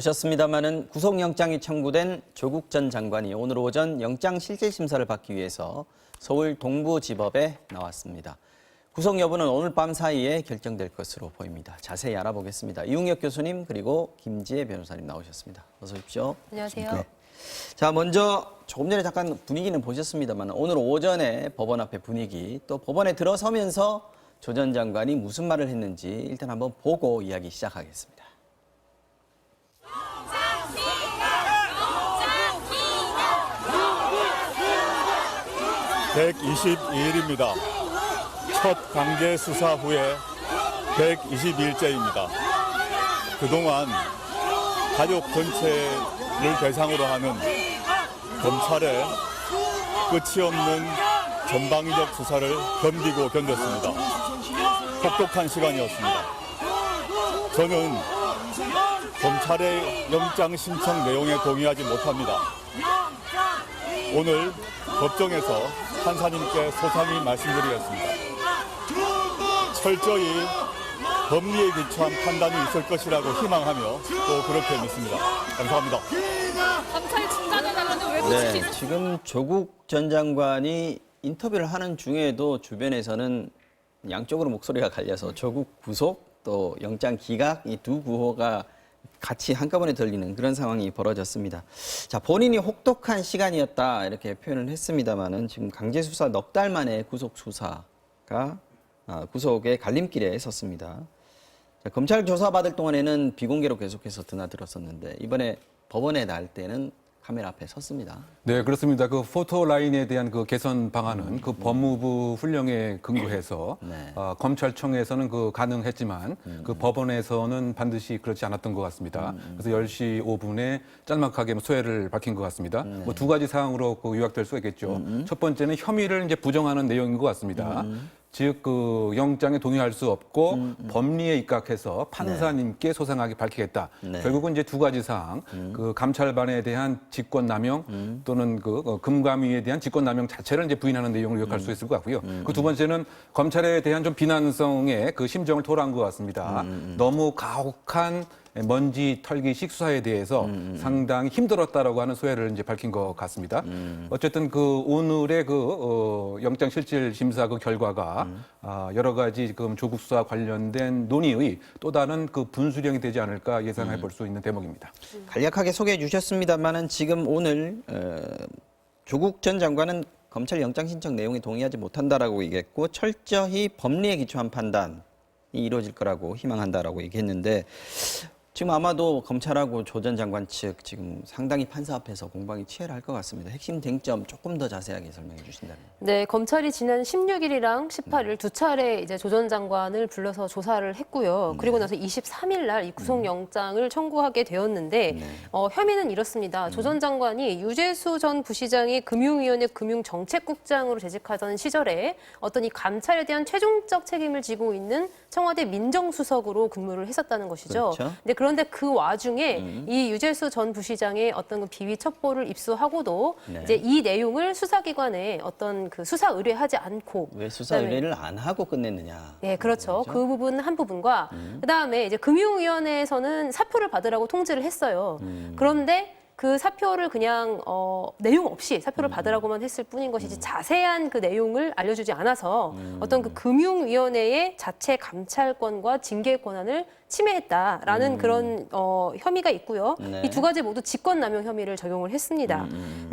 보셨습니다마는 구속영장이 청구된 조국 전 장관이 오늘 오전 영장 실질심사를 받기 위해서 서울 동부지법에 나왔습니다. 구속 여부는 오늘 밤 사이에 결정될 것으로 보입니다. 자세히 알아보겠습니다. 이웅혁 교수님 그리고 김지혜 변호사님 나오셨습니다. 어서 오십시오. 안녕하세요. 네. 자, 먼저 조금 전에 잠깐 분위기는 보셨습니다만 오늘 오전에 법원 앞에 분위기 또 법원에 들어서면서 조 전 장관이 무슨 말을 했는지 일단 한번 보고 이야기 시작하겠습니다. 122일입니다. 첫 강제 수사 후에 122일째입니다. 그동안 가족 전체를 대상으로 하는 검찰의 끝이 없는 전방위적 수사를 견디고 견뎠습니다. 혹독한 시간이었습니다. 저는 검찰의 영장 신청 내용에 동의하지 못합니다. 오늘 법정에서 판사님께 소상히 말씀드리겠습니다. 철저히 법리에 기초한 판단이 있을 것이라고 희망하며 또 그렇게 믿습니다. 감사합니다. 검찰이 중단해달라는데 왜 못 지키죠? 지금 조국 전 장관이 인터뷰를 하는 중에도 주변에서는 양쪽으로 목소리가 갈려서 조국 구속 또 영장 기각 이 두 구호가 같이 한꺼번에 들리는 그런 상황이 벌어졌습니다. 자, 본인이 혹독한 시간이었다 이렇게 표현을 했습니다만은 지금 강제 수사 넉 달 만에 구속 수사가 구속의 갈림길에 섰습니다. 자, 검찰 조사받을 동안에는 비공개로 계속해서 드나들었었는데 이번에 법원에 나올 때는 카메라 앞에 섰습니다. 네, 그렇습니다. 그 포토라인에 대한 그 개선 방안은 그 법무부 훈령에 근거해서 네. 검찰청에서는 그 가능했지만 그 법원에서는 반드시 그렇지 않았던 것 같습니다. 그래서 10시 5분에 짤막하게 소회를 밝힌 것 같습니다. 뭐 두 가지 사항으로 그 요약될 수 있겠죠. 첫 번째는 혐의를 이제 부정하는 내용인 것 같습니다. 즉, 그 영장에 동의할 수 없고 법리에 입각해서 판사님께 소상하게 밝히겠다. 네. 결국은 이제 두 가지 사항, 그 감찰반에 대한 직권남용 또는 그 금감위에 대한 직권남용 자체를 이제 부인하는 내용을 요약할 수 있을 것 같고요. 그 두 번째는 검찰에 대한 좀 비난성의 그 심정을 토로한 것 같습니다. 너무 가혹한 먼지 털기식 수사에 대해서 상당히 힘들었다라고 하는 소회를 이제 밝힌 것 같습니다. 어쨌든 그 오늘의 그 영장 실질 심사 그 결과가 여러 가지 지금 조국 수사 관련된 논의의 또 다른 그 분수령이 되지 않을까 예상해 볼 수 있는 대목입니다. 간략하게 소개해 주셨습니다만은 지금 오늘 조국 전 장관은 검찰 영장 신청 내용에 동의하지 못한다라고 얘기했고 철저히 법리에 기초한 판단이 이루어질 거라고 희망한다라고 얘기했는데 지금 아마도 검찰하고 조 전 장관 측 지금 상당히 판사 앞에서 공방이 치열할 것 같습니다. 핵심 쟁점 조금 더 자세하게 설명해 주신다면. 네, 검찰이 지난 16일이랑 18일 두 차례 이제 조 전 장관을 불러서 조사를 했고요. 그리고 나서 23일 날 이 구속영장을 청구하게 되었는데 혐의는 이렇습니다. 조 전 장관이 유재수 전 부시장이 금융위원회 금융정책국장으로 재직하던 시절에 어떤 이 감찰에 대한 최종적 책임을 지고 있는 청와대 민정수석으로 근무를 했었다는 것이죠. 그렇죠. 그런데 그 와중에 이 유재수 전 부시장의 어떤 그 비위 첩보를 입수하고도 네. 이제 이 내용을 수사기관에 어떤 그 수사 의뢰하지 않고 왜 수사 의뢰를 안 하고 끝냈느냐. 네, 그렇죠. 그 부분 한 부분과 그다음에 이제 금융위원회에서는 사표를 받으라고 통지를 했어요. 그런데 그 사표를 그냥 내용 없이 사표를 받으라고만 했을 뿐인 것이지 자세한 그 내용을 알려주지 않아서 어떤 그 금융위원회의 자체 감찰권과 징계 권한을 침해했다라는 그런 혐의가 있고요. 네. 이 두 가지 모두 직권남용 혐의를 적용을 했습니다.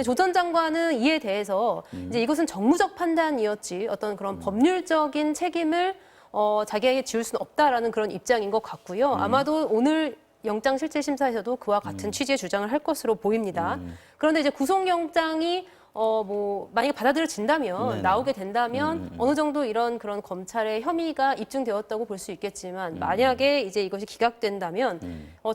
조 전 장관은 이에 대해서 이제 이것은 정무적 판단이었지 어떤 그런 법률적인 책임을 자기에게 지울 수는 없다라는 그런 입장인 것 같고요. 아마도 오늘 영장 실질 심사에서도 그와 같은 취지의 주장을 할 것으로 보입니다. 그런데 이제 구속영장이 뭐 만약에 받아들여진다면 네네. 나오게 된다면 어느 정도 이런 그런 검찰의 혐의가 입증되었다고 볼 수 있겠지만 만약에 이제 이것이 기각된다면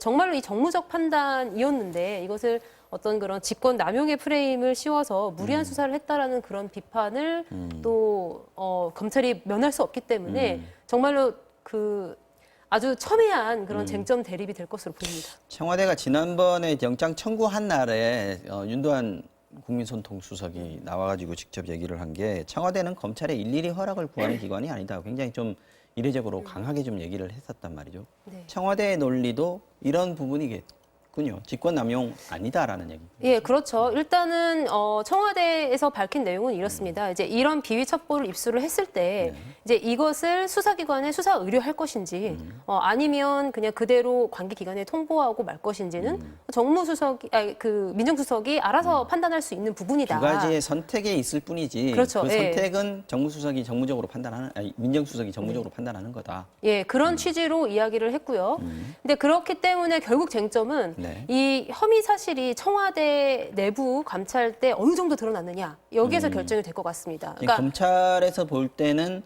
정말로 이 정무적 판단이었는데 이것을 어떤 그런 직권 남용의 프레임을 씌워서 무리한 수사를 했다라는 그런 비판을 또 검찰이 면할 수 없기 때문에 정말로 그 아주 첨예한 그런 쟁점 대립이 될 것으로 보입니다. 청와대가 지난번에 영장 청구한 날에 윤도한 국민소통수석이 나와가지고 직접 얘기를 한 게 청와대는 검찰에 일일이 허락을 구하는 기관이 아니다. 굉장히 좀 이례적으로 강하게 좀 얘기를 했었단 말이죠. 네. 청와대의 논리도 이런 부분이겠 군요. 직권남용 아니다라는 얘기입니다. 예, 그렇죠. 일단은 청와대에서 밝힌 내용은 이렇습니다. 이제 이런 비위 첩보를 입수를 했을 때 이제 이것을 수사기관에 수사 의뢰할 것인지 아니면 그냥 그대로 관계기관에 통보하고 말 것인지는 정무수석이 그 민정수석이 알아서 판단할 수 있는 부분이다. 두 가지의 선택에 있을 뿐이지. 그렇죠. 그 예. 선택은 정무수석이 정무적으로 판단하는, 아니, 민정수석이 정무적으로 판단하는 거다. 예, 그런 취지로 이야기를 했고요. 근데 그렇기 때문에 결국 쟁점은 네. 이 혐의 사실이 청와대 내부 감찰 때 어느 정도 드러났느냐 여기에서 결정이 될 것 같습니다. 그러니까 검찰에서 볼 때는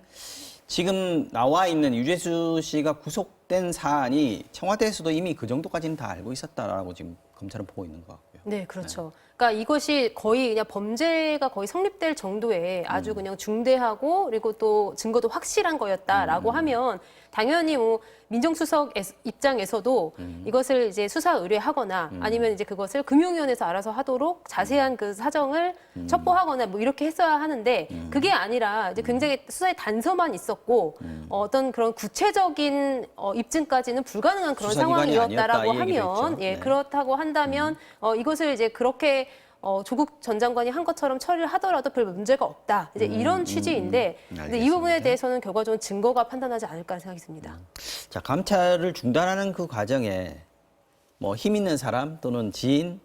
지금 나와 있는 유재수 씨가 구속된 사안이 청와대에서도 이미 그 정도까지는 다 알고 있었다라고 지금 검찰은 보고 있는 것 같고요. 네, 그렇죠. 그러니까 이것이 거의 그냥 범죄가 거의 성립될 정도의 아주 그냥 중대하고 그리고 또 증거도 확실한 거였다라고 하면 당연히 뭐 민정수석 입장에서도 이것을 이제 수사 의뢰하거나 아니면 이제 그것을 금융위원회에서 알아서 하도록 자세한 그 사정을 첩보하거나 뭐 이렇게 했어야 하는데 그게 아니라 이제 굉장히 수사의 단서만 있었고 어떤 그런 구체적인 입증까지는 불가능한 그런 수사기관이 상황이었다라고 아니었다, 이 얘기를 하면 했죠. 예, 네. 그렇다고 한다면 이것을 이제 그렇게 조국 전 장관이 한 것처럼 처리를 하더라도 별 문제가 없다. 이제 이런 취지인데 근데 이 부분에 알겠습니다. 대해서는 결과적으로 증거가 판단하지 않을까 생각이 듭니다. 자, 감찰을 중단하는 그 과정에 뭐 힘 있는 사람 또는 지인,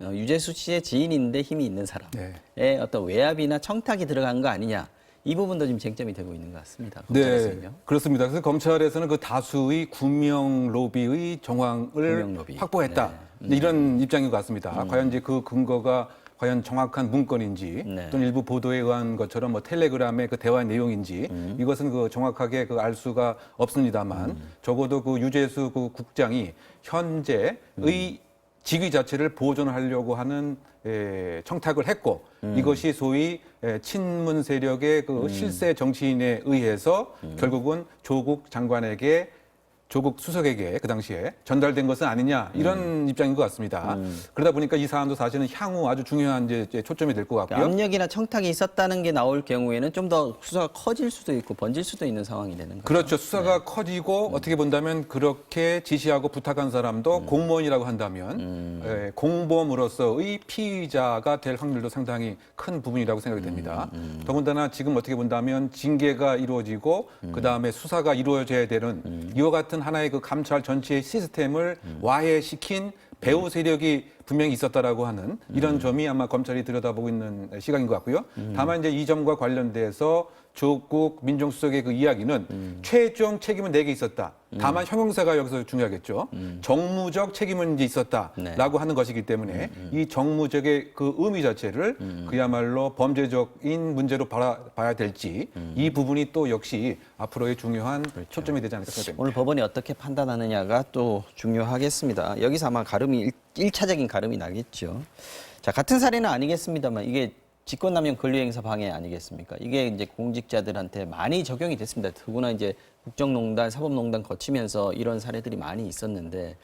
유재수 씨의 지인인데 힘이 있는 사람의 어떤 외압이나 청탁이 들어간 거 아니냐. 이 부분도 지금 쟁점이 되고 있는 것 같습니다. 검찰에서는요. 네, 그렇습니다. 그래서 검찰에서는 그 다수의 구명 로비의 정황을 구명 로비. 확보했다. 이런 입장인 것 같습니다. 과연 이제 그 근거가 과연 정확한 문건인지 네. 또는 일부 보도에 의한 것처럼 뭐 텔레그램의 그 대화 내용인지 이것은 그 정확하게 그 알 수가 없습니다만 적어도 그 유재수 그 국장이 현재의 직위 자체를 보존하려고 하는 청탁을 했고 이것이 소위 친문 세력의 그 실세 정치인에 의해서 결국은 조국 장관에게 조국 수석에게 그 당시에 전달된 것은 아니냐 이런 입장인 것 같습니다. 그러다 보니까 이 사안도 사실은 향후 아주 중요한 이제 초점이 될 것 같고요. 압력이나 청탁이 있었다는 게 나올 경우에는 좀 더 수사가 커질 수도 있고 번질 수도 있는 상황이 되는 거죠. 그렇죠. 수사가 커지고 어떻게 본다면 그렇게 지시하고 부탁한 사람도 공무원이라고 한다면 공범으로서의 피의자가 될 확률도 상당히 큰 부분이라고 생각이 됩니다. 더군다나 지금 어떻게 본다면 징계가 이루어지고 그다음에 수사가 이루어져야 되는 이와 같은 하나의 그 감찰 전체의 시스템을 와해시킨 배후 세력이 분명히 있었다라고 하는 이런 점이 아마 검찰이 들여다보고 있는 시각인 것 같고요. 다만 이제 이 점과 관련돼서 조국 민정수석의 그 이야기는 최종 책임은 내게 있었다. 다만 형용사가 여기서 중요하겠죠. 정무적 책임은 이제 있었다라고 하는 것이기 때문에 이 정무적의 그 의미 자체를 그야말로 범죄적인 문제로 봐야 될지 이 부분이 또 역시 앞으로의 중요한 초점이 되지 않을까 생각됩니다. 오늘 법원이 어떻게 판단하느냐가 또 중요하겠습니다. 여기서 아마 가름이 1차적인 가름이 나겠죠. 자, 같은 사례는 아니겠습니다만 이게 직권남용 권리행사 방해 아니겠습니까? 이게 이제 공직자들한테 많이 적용이 됐습니다. 더구나 이제 국정농단, 사법농단 거치면서 이런 사례들이 많이 있었는데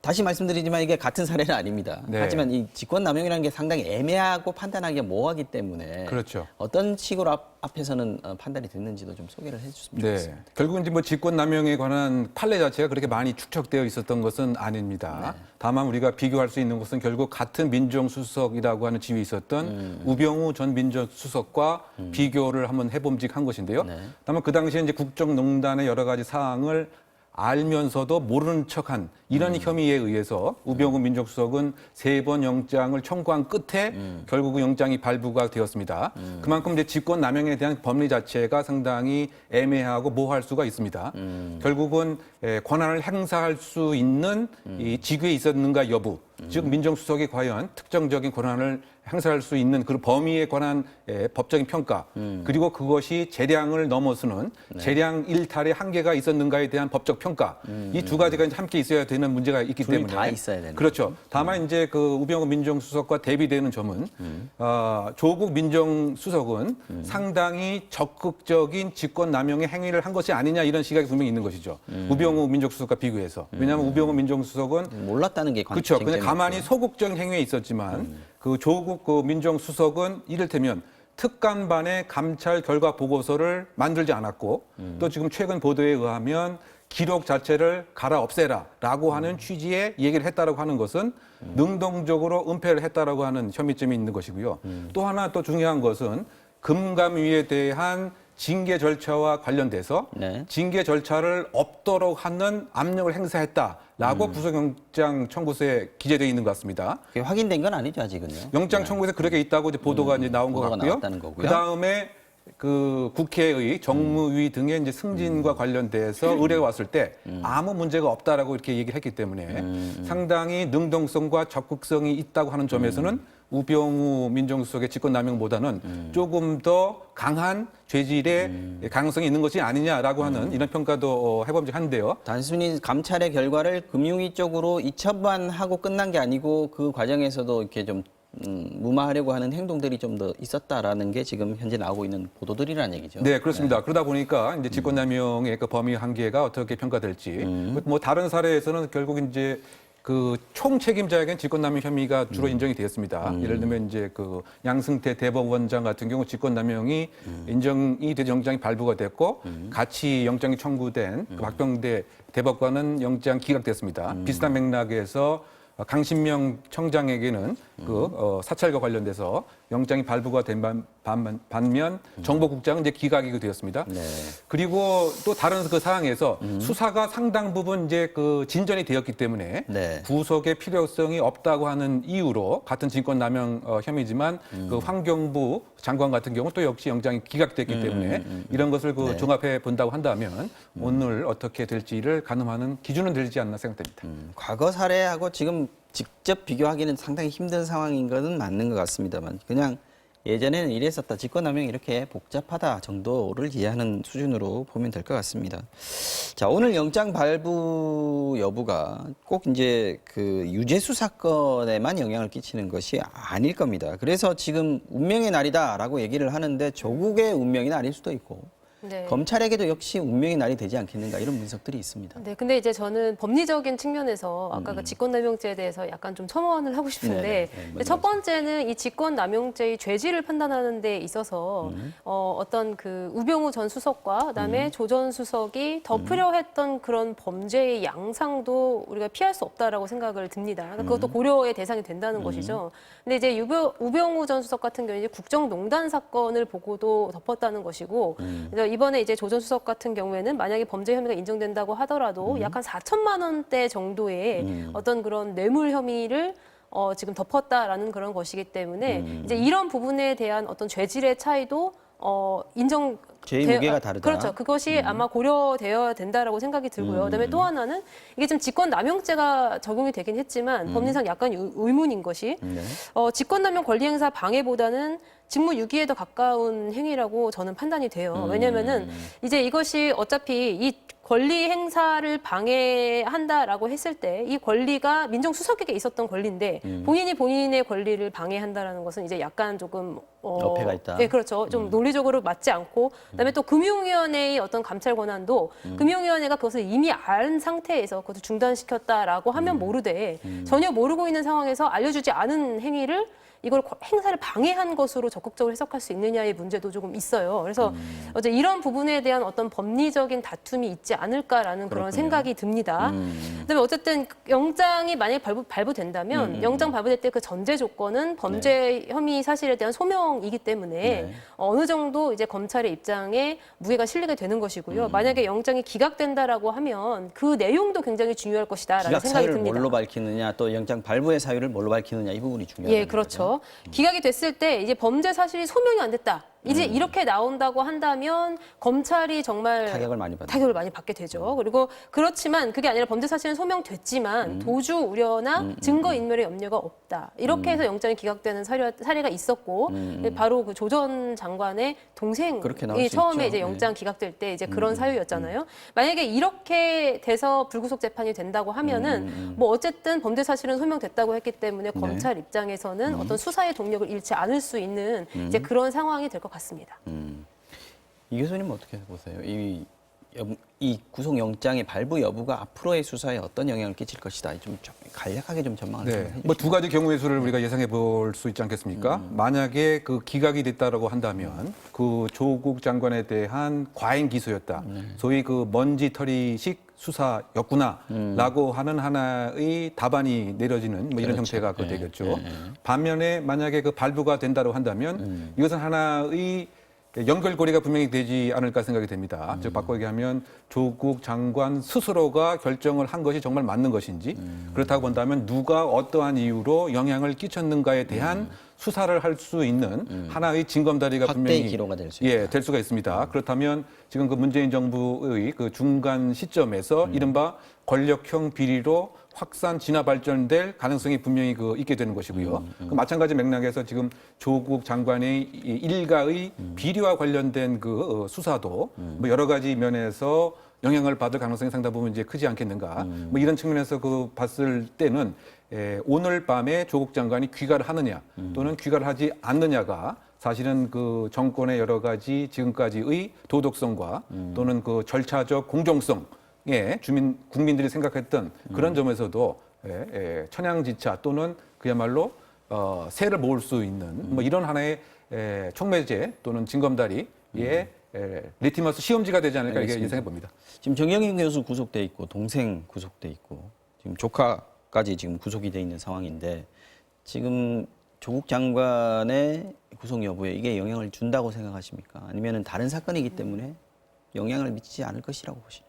다시 말씀드리지만 이게 같은 사례는 아닙니다. 네. 하지만 이 직권남용이라는 게 상당히 애매하고 판단하기가 모호하기 때문에 그렇죠. 어떤 식으로 앞에서는 판단이 됐는지도 좀 소개를 해주셨으면 좋겠습니다. 네. 결국은 이제 뭐 직권남용에 관한 판례 자체가 그렇게 많이 축적되어 있었던 것은 아닙니다. 다만 우리가 비교할 수 있는 것은 결국 같은 민정수석이라고 하는 지위에 있었던 우병우 전 민정수석과 비교를 한번 해봄직한 것인데요. 다만 그 당시에 이제 국정농단의 여러 가지 사항을 알면서도 모르는 척한 이런 혐의에 의해서 우병우 민정수석은 3번 영장을 청구한 끝에 결국 영장이 발부가 되었습니다. 그만큼 이제 직권남용에 대한 법리 자체가 상당히 애매하고 모호할 수가 있습니다. 결국은 권한을 행사할 수 있는 이 직위에 있었는가 여부, 즉 민정수석이 과연 특정적인 권한을 행사할 수 있는 그 범위에 관한 법적인 평가 그리고 그것이 재량을 넘어서는 재량 일탈의 한계가 있었는가에 대한 법적 평가 이 두 가지가 이제 함께 있어야 되는 문제가 있기 둘이 때문에 다 있어야 되는 그렇죠. 다만 이제 그 우병우 민정수석과 대비되는 점은 조국 민정수석은 상당히 적극적인 직권남용의 행위를 한 것이 아니냐 이런 시각이 분명히 있는 것이죠. 우병우 민정수석과 비교해서 왜냐하면 우병우 민정수석은 몰랐다는 게 그렇죠. 근데 쟁점이었고요. 가만히 소극적인 행위에 있었지만 그 조국 그 민정수석은 이를테면 특감반의 감찰 결과 보고서를 만들지 않았고 또 지금 최근 보도에 의하면 기록 자체를 갈아 없애라라고 하는 취지의 얘기를 했다라고 하는 것은 능동적으로 은폐를 했다라고 하는 혐의점이 있는 것이고요. 또 하나 또 중요한 것은 금감위에 대한 징계 절차와 관련돼서 네. 징계 절차를 없도록 하는 압력을 행사했다라고 구속영장 청구서에 기재되어 있는 것 같습니다. 그게 확인된 건 아니죠, 아직은요. 영장 청구에서 그렇게 있다고 이제 보도가 이제 나온 것 보도가 같고요. 나왔다는 거고요. 그 다음에 그 국회의 정무위 등의 이제 승진과 관련돼서 의뢰가 왔을 때 아무 문제가 없다라고 이렇게 얘기를 했기 때문에 상당히 능동성과 적극성이 있다고 하는 점에서는 우병우 민정수석의 직권남용보다는 조금 더 강한 죄질의 가능성이 있는 것이 아니냐라고 하는 이런 평가도 해봄직한데요. 단순히 감찰의 결과를 금융위 쪽으로 이첩만하고 끝난 게 아니고 그 과정에서도 이렇게 좀 무마하려고 하는 행동들이 좀 더 있었다라는 게 지금 현재 나오고 있는 보도들이라는 얘기죠. 네, 그렇습니다. 그러다 보니까 이제 직권남용의 그 범위 한계가 어떻게 평가될지, 뭐 다른 사례에서는 결국 이제 그 총책임자에겐 직권남용 혐의가 주로 인정이 되었습니다. 예를 들면 이제 그 양승태 대법원장 같은 경우 직권남용이 인정이 된 영장이 발부가 됐고 같이 영장이 청구된 그 박병대 대법관은 영장 기각됐습니다. 비슷한 맥락에서 강신명 청장에게는 그 사찰과 관련돼서 영장이 발부가 된 반면 정보국장은 이제 기각이 되었습니다. 네. 그리고 또 다른 그 사항에서 수사가 상당 부분 이제 그 진전이 되었기 때문에 네. 구속의 필요성이 없다고 하는 이유로 같은 직권남용 혐의지만 그 환경부 장관 같은 경우 또 역시 영장이 기각됐기 때문에 이런 것을 그 네. 종합해 본다고 한다면 오늘 어떻게 될지를 가늠하는 기준은 되지 않나 생각됩니다. 과거 사례하고 지금 직접 비교하기는 상당히 힘든 상황인 것은 맞는 것 같습니다만 그냥 예전에는 이랬었다, 직권남용이 이렇게 복잡하다 정도를 이해하는 수준으로 보면 될 것 같습니다. 자, 오늘 영장 발부 여부가 꼭 이제 그 유죄수 사건에만 영향을 끼치는 것이 아닐 겁니다. 그래서 지금 운명의 날이다라고 얘기를 하는데 조국의 운명이 날일 수도 있고 네. 검찰에게도 역시 운명의 날이 되지 않겠는가 이런 분석들이 있습니다. 네, 근데 이제 저는 법리적인 측면에서 아까 그 직권남용죄에 대해서 약간 좀 첨언을 하고 싶은데 첫 번째는 이 직권남용죄의 죄질을 판단하는 데 있어서 어떤 그 우병우 전 수석과 그다음에 조 전 수석이 덮으려 했던 그런 범죄의 양상도 우리가 피할 수 없다라고 생각을 듭니다. 그러니까 그것도 고려의 대상이 된다는 것이죠. 근데 이제 우병우 전 수석 같은 경우는 이제 국정농단 사건을 보고도 덮었다는 것이고 그래서 이번에 이제 조 전 수석 같은 경우에는 만약에 범죄 혐의가 인정된다고 하더라도 약 한 4천만 원대 정도의 어떤 그런 뇌물 혐의를 지금 덮었다라는 그런 것이기 때문에 이제 이런 부분에 대한 어떤 죄질의 차이도 인정 죄의 무게가 다르다. 그렇죠. 그것이 아마 고려되어야 된다라고 생각이 들고요. 그다음에 또 하나는 이게 지금 직권남용죄가 적용이 되긴 했지만 법리상 약간 의문인 것이 직권남용 권리행사 방해보다는 직무유기에 더 가까운 행위라고 저는 판단이 돼요. 왜냐면은 이제 이것이 어차피 이 권리 행사를 방해한다라고 했을 때 이 권리가 민정수석에게 있었던 권리인데 본인이 본인의 권리를 방해한다라는 것은 이제 약간 조금 어폐가 있다. 네, 그렇죠. 좀 논리적으로 맞지 않고 그다음에 또 금융위원회의 어떤 감찰 권한도 금융위원회가 그것을 이미 알 상태에서 그것을 중단시켰다라고 하면 모르되 전혀 모르고 있는 상황에서 알려주지 않은 행위를 이걸 행사를 방해한 것으로 적극적으로 해석할 수 있느냐의 문제도 조금 있어요. 그래서 어제 이런 부분에 대한 어떤 법리적인 다툼이 있지 않을까라는 그런 생각이 듭니다. 그다음에 어쨌든 영장이 만약에 발부된다면 영장 발부될 때 그 전제 조건은 범죄 혐의 사실에 대한 소명이기 때문에 어느 정도 이제 검찰의 입장에 무게가 실리게 되는 것이고요. 만약에 영장이 기각된다라고 하면 그 내용도 굉장히 중요할 것이다라는 기각 생각이 사유를 듭니다. 뭘로 밝히느냐 또 영장 발부의 사유를 뭘로 밝히느냐 이 부분이 중요하다. 예, 그렇죠. 기각이 됐을 때 이제 범죄 사실이 소명이 안 됐다. 이제 이렇게 나온다고 한다면 검찰이 정말 타격을 많이 받는. 타격을 많이 받게 되죠. 그리고 그렇지만 그게 아니라 범죄 사실은 소명됐지만 도주 우려나 증거 인멸의 염려가 없다. 이렇게 해서 영장이 기각되는 사례가 있었고 바로 그 조 전 장관의 동생이 그렇게 나올 수 처음에 있죠. 이제 영장 기각될 때 이제 그런 사유였잖아요. 만약에 이렇게 돼서 불구속 재판이 된다고 하면은 뭐 어쨌든 범죄 사실은 소명됐다고 했기 때문에 검찰 입장에서는 어떤 수사의 동력을 잃지 않을 수 있는 이제 그런 상황이 될 것 같습니다. 이 교수님 어떻게 보세요? 이 이 구속영장의 발부 여부가 앞으로의 수사에 어떤 영향을 끼칠 것이다. 좀 간략하게 좀 전망을 좀 해주시죠. 뭐 두 가지 경우의 수를 우리가 예상해 볼 수 있지 않겠습니까? 만약에 그 기각이 됐다라고 한다면 그 조국 장관에 대한 과잉 기소였다. 소위 그 먼지털이식 수사였구나라고 하는 하나의 답안이 내려지는 뭐 이런 그렇죠. 형태가 그 예, 되겠죠. 예, 예. 반면에 만약에 그 발부가 된다고 한다면 이것은 하나의 연결고리가 분명히 되지 않을까 생각이 됩니다. 즉 바꿔 얘기하면 조국 장관 스스로가 결정을 한 것이 정말 맞는 것인지 그렇다고 본다면 누가 어떠한 이유로 영향을 끼쳤는가에 대한 수사를 할 수 있는 하나의 징검다리가 확대의 분명히 기로가 될 수 있다. 될 수가 있습니다. 그렇다면 지금 그 문재인 정부의 그 중간 시점에서 이른바 권력형 비리로 확산 진화 발전될 가능성이 분명히 그 있게 되는 것이고요. 그 마찬가지 맥락에서 지금 조국 장관의 이 일가의 비리와 관련된 그 수사도 뭐 여러 가지 면에서 영향을 받을 가능성이 상당 부분 이제 크지 않겠는가. 뭐 이런 측면에서 그 봤을 때는 오늘 밤에 조국 장관이 귀가를 하느냐 또는 귀가를 하지 않느냐가 사실은 그 정권의 여러 가지 지금까지의 도덕성과 또는 그 절차적 공정성 국민들이 생각했던 그런 점에서도 천양지차 또는 그야말로 세를 모을 수 있는 뭐 이런 하나의 촉매제 또는 징검다리의 리티머스 시험지가 되지 않을까 이렇게 알겠습니다. 예상해 봅니다. 지금 정영인 교수 구속돼 있고 동생 구속돼 있고 지금 조카까지 지금 구속이 돼 있는 상황인데 지금 조국 장관의 구속 여부에 이게 영향을 준다고 생각하십니까? 아니면은 다른 사건이기 때문에 영향을 미치지 않을 것이라고 보시는지?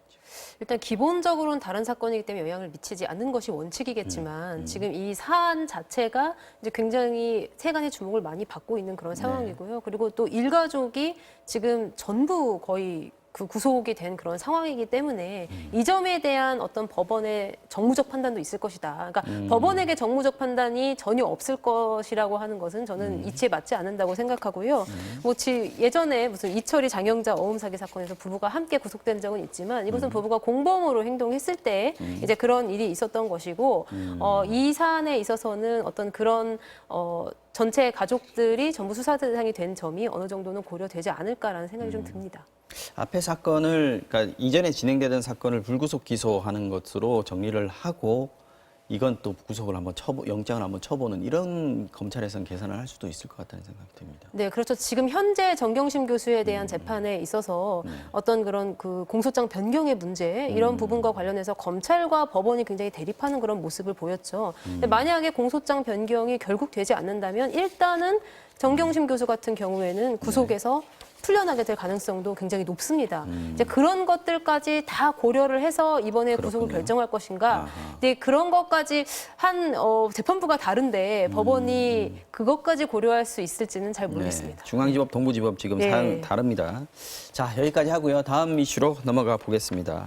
일단 기본적으로는 다른 사건이기 때문에 영향을 미치지 않는 것이 원칙이겠지만 지금 이 사안 자체가 이제 굉장히 세간의 주목을 많이 받고 있는 그런 상황이고요. 그리고 또 일가족이 지금 전부 거의 그 구속이 된 그런 상황이기 때문에 이 점에 대한 어떤 법원의 정무적 판단도 있을 것이다. 그러니까 법원에게 정무적 판단이 전혀 없을 것이라고 하는 것은 저는 이치에 맞지 않는다고 생각하고요. 뭐 예전에 무슨 이철이 장영자 어음 사기 사건에서 부부가 함께 구속된 적은 있지만 이것은 부부가 공범으로 행동했을 때 이제 그런 일이 있었던 것이고 이 사안에 있어서는 어떤 그런 전체 가족들이 전부 수사 대상이 된 점이 어느 정도는 고려되지 않을까라는 생각이 좀 듭니다. 앞에 사건을 그러니까 이전에 진행되던 사건을 불구속 기소하는 것으로 정리를 하고 이건 또 구속을 한번 영장을 한번 쳐보는 이런 검찰에서는 계산을 할 수도 있을 것 같다는 생각이 듭니다. 네, 그렇죠. 지금 현재 정경심 교수에 대한 재판에 있어서 어떤 그런 그 공소장 변경의 문제 이런 부분과 관련해서 검찰과 법원이 굉장히 대립하는 그런 모습을 보였죠. 근데 만약에 공소장 변경이 결국 되지 않는다면 일단은 정경심 교수 같은 경우에는 구속에서 풀려나게 될 가능성도 굉장히 높습니다. 이제 그런 것들까지 다 고려를 해서 이번에 구속을 결정할 것인가. 근데 그런 것까지 재판부가 다른데 법원이 그것까지 고려할 수 있을지는 잘 모르겠습니다. 중앙지법, 동부지법 지금 네. 사항 다릅니다. 자, 여기까지 하고요. 다음 이슈로 넘어가 보겠습니다.